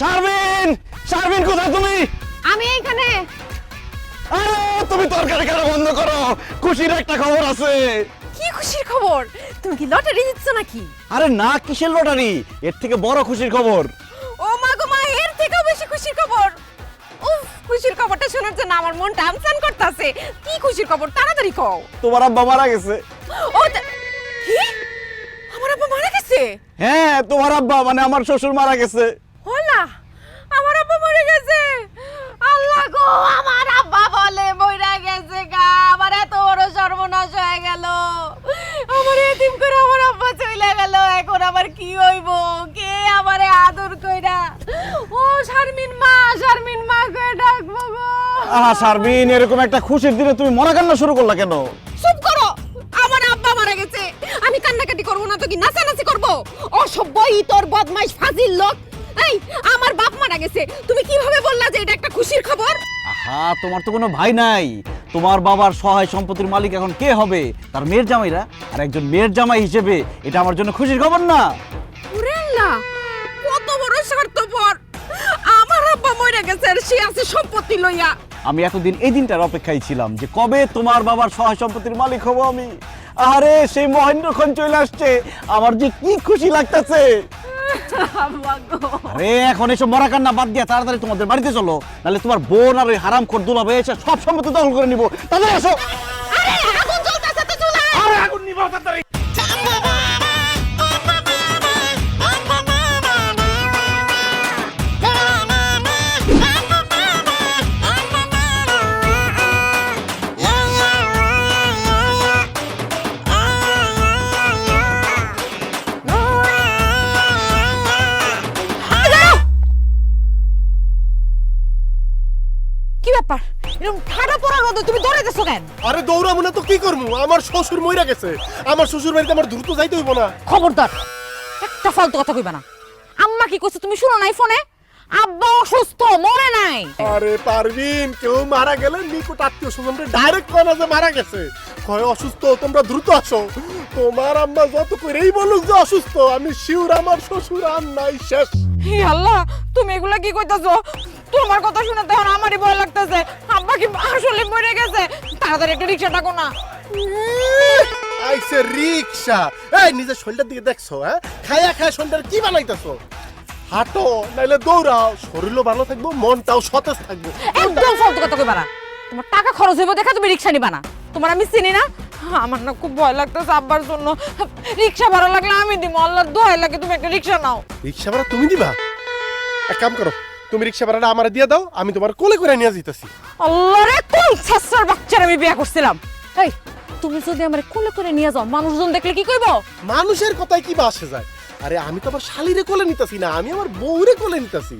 শারমিন, শারমিন কোথায় তুমি? আমি এইখানে। আরে তুমি তরকারি কাটা বন্ধ করো, খুশির একটা খবর আছে। কি খুশির খবর? তুমি কি লটারি দিচ্ছ নাকি? আরে না, কিসের লটারি, এর থেকে বড় খুশির খবর। ও মা গো মা, এর থেকেও বেশি খুশির খবর। উফ, খুশির খবরটা শোনার জন্য আমার মন টানসান করতেছে। কি খুশির খবর, তাড়াতাড়ি কও। তোমার আব্বা মারা গেছে। ও কি? আমার আব্বা মারা গেছে? হ্যাঁ, তোমার আব্বা মানে আমার শ্বশুর মারা গেছে। হলা, আমার আব্বা মরে গেছে। আল্লাহ গো, আমার আব্বা বলে মরে গেছে গা। আমার এত বড় সর্বনাশ হয়ে গেল। আমার এতিম করে আমার আব্বা চলে গেল। এখন আমার কি হইব? কে আমারে আদর কইরা? ও শারমিন মা কই ডাকবো গো। আহা শারমিন, এরকম একটা খুশির দিনে তুমি মরা কান্না শুরু করলা কেন? চুপ করো, আমার আব্বা মারা গেছে। আমি কান্নাকাটি করব না তো কি নাচানাচি করব? অসভ্য ইতর বদমাইশ ফাজিল লোক। এই, আমার বাপ মারা গেছে, তুমি কিভাবে বললা যে এটা একটা খুশির খবর? আহা, তোমার তো কোনো ভাই নাই। তোমার বাবার সহায় সম্পত্তির মালিক এখন কে হবে? তার মেয়ের জামাইরা। আর একজন মেয়ের জামাই হিসেবে এটা আমার জন্য খুশির খবর না? ওরে আল্লাহ, কত বড় স্বার্থপর। আমার আব্বা মরে গেছে আর সে আছে সম্পত্তি লইয়া। আমি এতদিন এই দিনটার অপেক্ষায় ছিলাম যে কবে তোমার বাবার সহায় সম্পত্তির মালিক হব আমি। আরে সেই মহেন্দ্রক্ষণ চলে আসছে, আমার যে কি খুশি লাগতেছে। আব্বা গো। আরে এখন এসব মরা কান্না বাদ দিয়া তাড়াতাড়ি তোমাদের বাড়িতে চলো, নাহলে তোমার বোন আর ওই হারামখোর দুলাভাই এসে সব সম্পত্তি দখল করে নিব। তাড়াতাড়ি আসো। আরে আগুন জ্বলতেছে তো চুলায়। আরে আগুন নিভাও তাড়াতাড়ি। কি ব্যাপার? এরকম ঠাডা পড়ার মধ্যে তুমি দৌড়াইতেছো কেন? আরে দৌড়াবো না তো কি করবো? আমার শ্বশুর মইরা গেছে। আমার শ্বশুর বাড়িতে আমার দ্রুত যাইতে হইব না। খবরদার, একটা ফালতু কথা কইবা না। আম্মা কি কইছে তুমি শুনো নাই ফোনে? আব্বা অসুস্থ, মরে নাই। আরে পারবিন, কেউ মারা গেলে নিকট আত্মীয় স্বজনকে ডাইরেক্ট কয় না যে মারা গেছে, কয় অসুস্থ, তোমরা দ্রুত আসো। তোমার আম্মা যত করেই বলুক যে অসুস্থ, আমি শিওর আমার শ্বশুর আর নাই, শেষ। হে আল্লাহ, তুমি এগুলা কি কইতাছো? তোমার কথা শুনে তো এখন আমারই ভয় লাগতেছে। আব্বা কি আসলে মরে গেছে? তাড়াতাড়ি একটা রিকশা ডাকো না। আইছে রিকশা। এই নিজের শরীরটার দিকে দেখছো? হ্যাঁ, খায়া খায়া শরীরটার কি বানাইতেছো? হাঁটো নাইলে দৌড়াও, শরীরও ভালো থাকবো, মনটাও সতেজ থাকবো। একদম ফালতু কথা কইবা না। তোমার টাকা খরচ হইব দেখা তুমি রিকশা নিবা না। তোমার আমি চিনি না। আমার না খুব ভয় লাগতেছে আব্বার জন্য। রিকশা ভাড়া লাগলে আমি দিব, আল্লাহর দোহাই লাগে তুমি একটা রিকশা নাও। রিকশা ভাড়া তুমি দিবা? এক কাম করো, তুমি রিকশা ভাড়াটা আমার দিয়ে দাও, আমি তোমার কোলে করে নিয়ে যাইতাছি। আল্লাহ রে, কোন ছাত্রার বাচ্চার আমি বিয়ে করছিলাম। এই, তুমি যদি আমার কোলে করে নিয়ে যাও, মানুষজন দেখলে কি কইব? মানুষের কথায় কি বা আসে যায়? আরে আমি তো আমার শালিরে কোলে নিতাছি না, আমি আমার বউরে কোলে নিতাছি।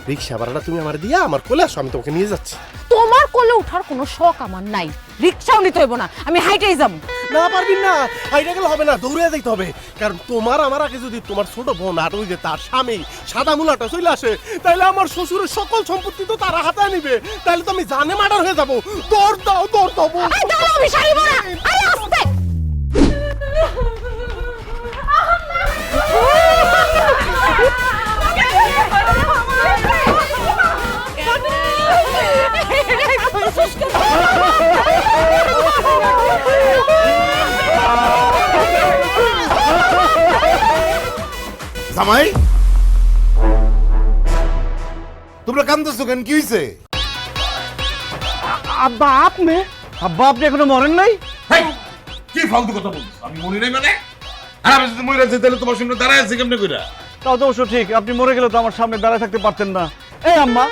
রিকশা ভাড়াটা তুমি আমার দিয়া আমার কোলে আসো, আমি তোমাকে নিয়ে যাচ্ছি। তোমার কোলে ওঠার কোনো শখ আমার নাই। রিকশাও নিতে হইব না, আমি হাইটেই যাব। না পারবি না, হাইটা গেলে হবে না, দৌড়ে যাইতে হবে। কারণ তোমার আমার আগে যদি তোমার ছোট বোন আর ওই যে তার স্বামী সাদা মুলাটা চলে আসে, তাহলে আমার শ্বশুরের সকল সম্পত্তি তো তারা হাতায় নিবে। তাহলে তো আমি জানে মার্ডার হয়ে যাবো। দৌড় দাও, দৌড় দাও। এই দাঁড়াও, আমি সারিব না। আরে আস্তে। জামাই, তোমরা কান্দছো কেন? কি হইছে? আব্বা আপনি? আব্বা আপনি এখনো মরেন নাই? হেই, কি ফালতু কথা বলছো? আমি মরি নাই মানে? আর আমি যদি মরে যাই তাহলে তোমার সামনে দাঁড়ায় আছে কেমনে কইরা? তাও তো অবশ্য ঠিক, আপনি মরে গেলে তো আমার সামনে দাঁড়ায় থাকতে পারতেন না। এই আম্মা,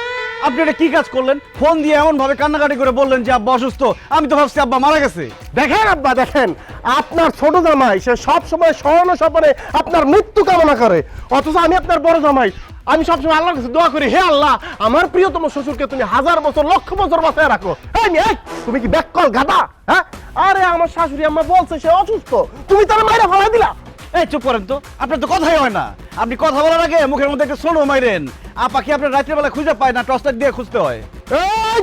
আপনি এটা কি কাজ করলেন? ফোন দিয়ে এমন ভাবে কান্নাকাটি করে বললেন যে আব্বা অসুস্থ, আমি তো ভাবছি আব্বা মারা গেছে। দেখেন আব্বা, দেখেন আপনার ছোট জামাই সে সব সময় স্মরণ স্বপনে আপনার মৃত্যু কামনা করে, অথচ আমি আপনার বড় জামাই। আমি সবসময় আল্লাহর কাছে দোয়া করি, হে আল্লাহ, আমার প্রিয়তম শ্বশুরকে তুমি 1000 বছর লক্ষ বছর বাঁচায় রাখো। এই মেয়ে, তুমি কি ব্যাককল গাধা? হ্যাঁ, আরে আমার শাশুড়ি আম্মা বলছে সে অসুস্থ, তুমি তার মাইরা ফেলাই দিলা। এই চুপ করেন তো, আপনার তো কথাই হয় না। আপনি কথা বলার আগে মুখের মধ্যে একটা সোনো মাইরেন। আপা কি আপনার রাত্রের বেলা খুঁজে পায় না? টর্চ লাইট দিয়ে খুঁজতে হয়। এই,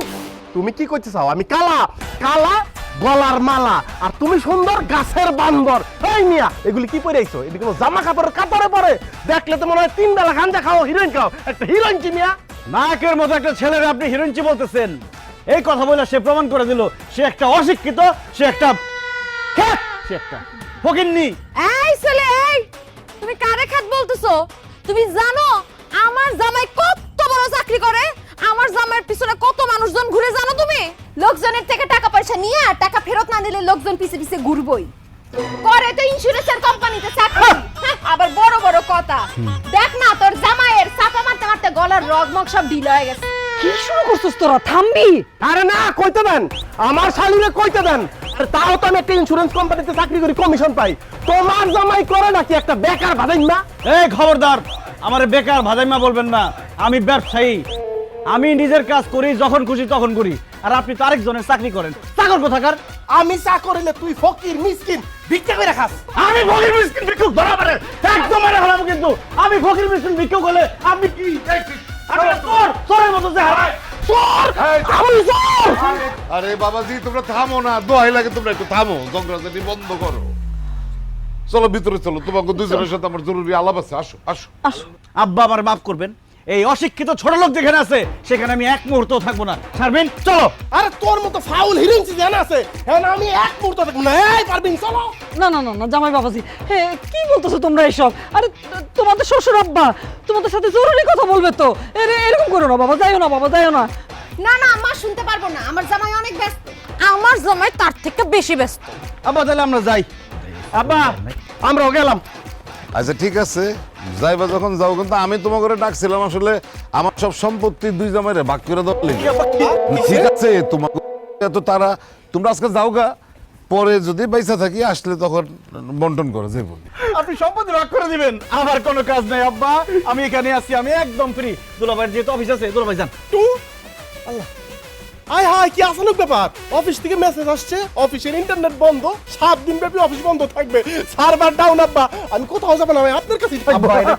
তুমি কি করতে চাও? আমি কালা কালা গলার মালা, আর তুমি সুন্দর গাছের বান্দর। এই মিয়া, এগুলি কি পরে আইছো? এদিকে কোনো জামা কাপড়ের কাপড়ে পরে দেখলে তো মনে হয় 3 বেলা গাঞ্জা খাও, হিরোইন খাও। একটা হিরোইন কি মিয়া? নাকের মতো একটা ছেলের আপনি হিরোইনচি বলতেছেন? এই কথা বলে সে প্রমাণ করে দিল সে একটা অশিক্ষিত, সে একটা খ্যাত, সে একটা ফকিন্নি। এই ছেলে, এই তুমি কারে খাত বলতেছো? তুমি জানো আমার জামাই কত বড় চাকরি করে? আমার জামাইয়ের পিছনে কত মানুষজন ঘুরে জানো তুমি? লোকজনের থেকে টাকা পয়সা নিয়ে টাকা ফেরত না দিলে লোকজন পিছে পিছে ঘুরবই। করে তো ইন্স্যুরেন্সের কোম্পানিতে চাকরি। হ্যাঁ, আবার বড় বড় কথা। দেখ না তোর জামাইয়ের চাপা মারতে মারতে গলার রগমগ সব ঢিল হয়ে গেছে। কি শুরু করছিস তোরা? থামবি। আরে না, কইতে দেন, আমার শালিরে কইতে দেন। আর তাও তো আমি একটা ইন্স্যুরেন্স কোম্পানিতে চাকরি করি, কমিশন পাই। তোমার জামাই করে নাকি একটা বেকার ভাদাইন না? এই খবরদার, আমার বেকার ভাদাইমা বলবেন না। আমি ব্যবসায়ী, আমি নিজের কাজ করি, যখন খুশি তখন করি। আর আপনি তো আরেকজনের চাকরি করেন, চাকর কোথাকার? আমি চা করিলে তুই ফকির মিসকিন ভিক্ষা করে খাস। আমি ফকির মিসকিন ভিক্ষুক ধরা পারে একদম মেরে ফেলাবো। কিন্তু আমি ফকির মিসকিন ভিক্ষুক হলে আপনি কি চোরের মতো যে হারায়? চোর! আমি চোর! আরে বাবাজি তোমরা থামো না, দোহাই লাগে তোমরা একটু থামো, ঝগড়াঝাটি বন্ধ করো। চলো ভিতরে চলো, তোমাকে দুজনের সাথে আমার জরুরি আলাপ আছে। আসো আসো। আব্বা আমার মাফ করবেন, এই অশিক্ষিত ছোট লোক যেখানে আছে সেখানে আমি এক মুহূর্ত থাকবো না। শারমিন চলো। আরে তোর মতো ফাউল হিরোইন জানা আছে, হ্যাঁ না, আমি এক মুহূর্ত দেখব না। এই পারবিন চলো। না না না না জামাই বাবাজি, হে কি বলতেছো তোমরা এসব? আরে তোমাদের শ্বশুর আব্বা তোমাদের সাথে জরুরি কথা বলবে তো। এরকম করো না বাবা, যাইও না বাবা, যাইও না। না না, মা শুনতে পারবো না, আমার জামাই অনেক ব্যস্ত। আমার জামাই তার থেকে বেশি ব্যস্ত। আব্বা তাহলে আমরা যাই। আব্বা আমরাও গেলাম। আচ্ছা ঠিক আছে, যাইবা যখন যাও, কিন্তু আমি তোমাকে ডাকছিলাম আসলে আমার সব সম্পত্তি দুই জামাইরে ভাগ করে দেওয়ার লেগে। ঠিক আছে, তোমাকে তো তারা, তোমরা আজকে যাও গা, পরে যদি পয়সা থাকি আসলে তখন বন্টন করে যে বলি। আপনি সম্পত্তি ভাগ করে দিবেন, আমার কোনো কাজ নাই আব্বা। আমি এখানে আছি, আমি একদম ফ্রি। দুলাভাইয়ের যেহেতু অফিস আছে, দুলাভাই যান। আয় হায়, কি আসানুক ব্যাপার! অফিস থেকে মেসেজ আসছে অফিসের ইন্টারনেট বন্ধ, 7 দিন ব্যাপী অফিস বন্ধ থাকবে, সার্ভার ডাউন। আব্বা আমি কোথাও যাবো না, আমি আপনার কাছেই থাকবো। আব্বা এটা